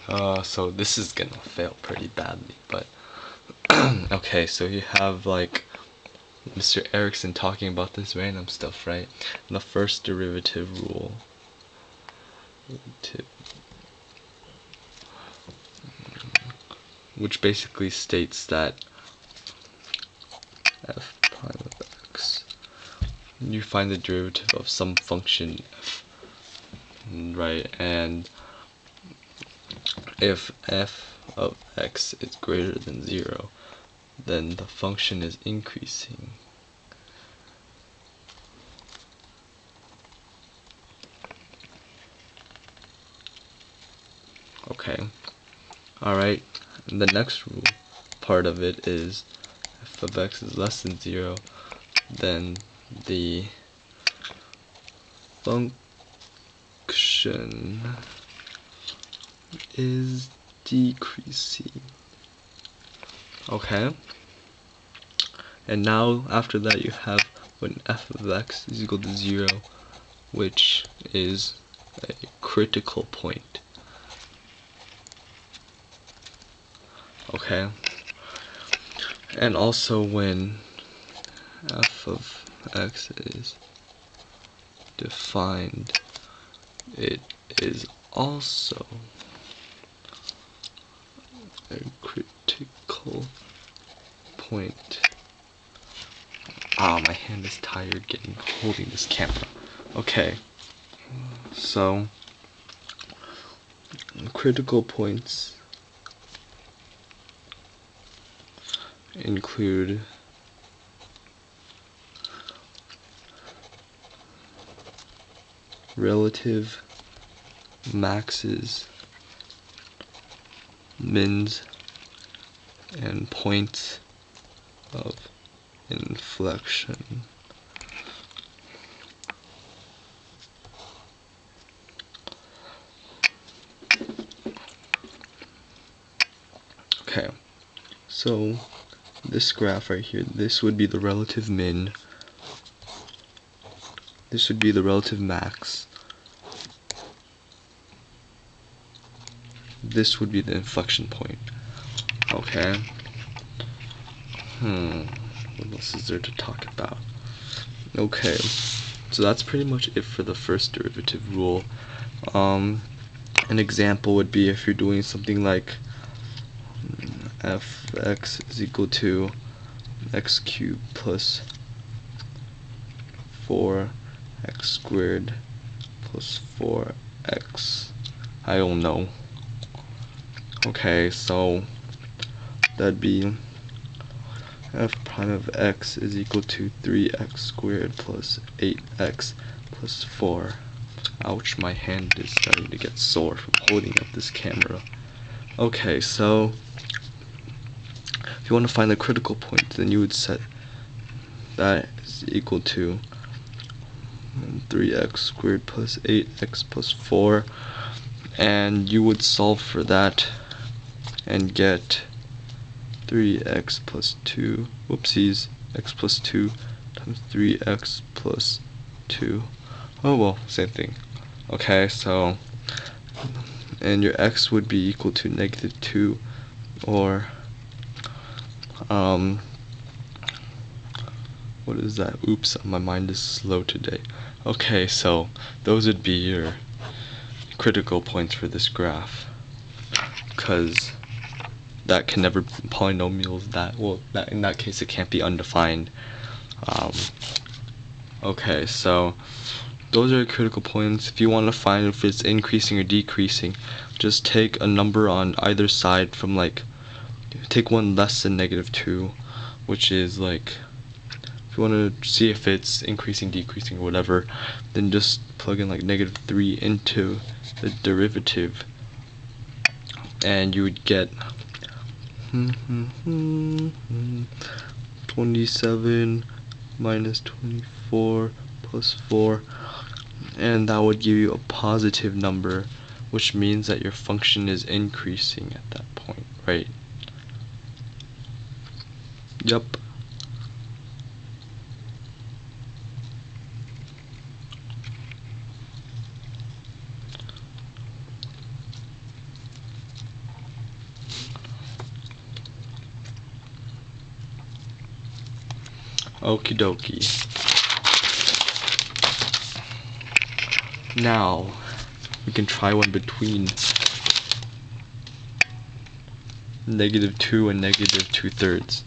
So this is gonna fail pretty badly, but okay, so you have like Mr. Erickson talking about this random stuff, right? The first derivative rule, which basically states that f prime of x, you find the derivative of some function f, right? And if f of x is greater than 0, then the function is increasing. Okay, alright, and the next rule part of it is f of x is less than 0, then the function is decreasing. Okay, and now after that you have when f of x is equal to 0, which is a critical point. Okay, and also when f of x is defined, it is also a critical point. Ah, my hand is tired holding this camera. Okay, so critical points include relative maxes, mins, and points of inflection. Okay, so this graph right here, this would be the relative min, this would be the relative max, this would be the inflection point. Okay. What else is there to talk about? Okay, so that's pretty much it for the first derivative rule. An example would be if you're doing something like fx is equal to x cubed plus 4x squared plus 4x. I don't know. Okay, so that'd be f prime of x is equal to 3x squared plus 8x plus 4. Ouch, my hand is starting to get sore from holding up this camera. Okay, so if you want to find the critical point, then you would set that is equal to 3x squared plus 8x plus 4, and you would solve for that and get 3x plus 2, whoopsies, x plus 2 times 3x plus 2. Oh well, same thing. Okay, so, and your x would be equal to negative 2, or, what is that? Oops, my mind is slow today. Okay, so those would be your critical points for this graph, because that can never be polynomials that, well, that in that case it can't be undefined. Okay, so those are critical points. If you want to find if it's increasing or decreasing, just take a number on either side from like, take one less than negative 2, which is like, if you want to see if it's increasing, decreasing, or whatever, then just plug in like negative 3 into the derivative, and you would get 27 minus 24 plus 4, and that would give you a positive number, which means that your function is increasing at that point, right? Yup. Okie dokie. Now we can try one between -2 and -2/3.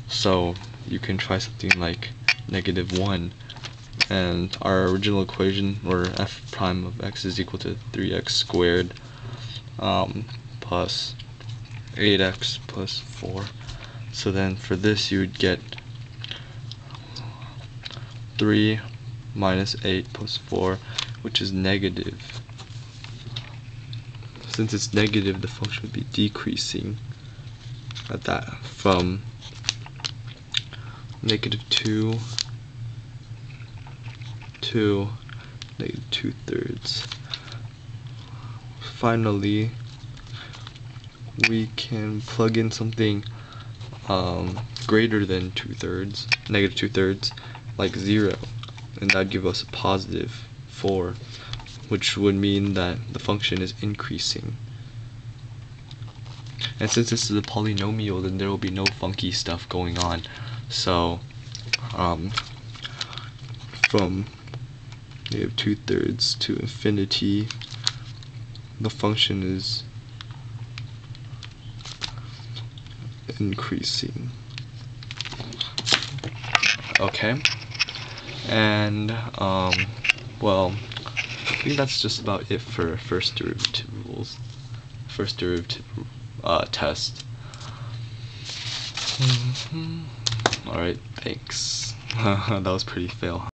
So you can try something like -1, and our original equation, or f prime of x, is equal to 3x squared plus 8x plus 4. So then for this you would get 3 minus 8 plus 4, which is negative. Since it's negative, the function would be decreasing at that from -2 to -2/3. Finally, we can plug in something greater than -2/3, like 0, and that'd give us a +4, which would mean that the function is increasing. And since this is a polynomial, then there will be no funky stuff going on. So from -2/3 to infinity, the function is increasing. Okay, and well, I think that's just about it for first derivative test. Alright, thanks. That was pretty fail.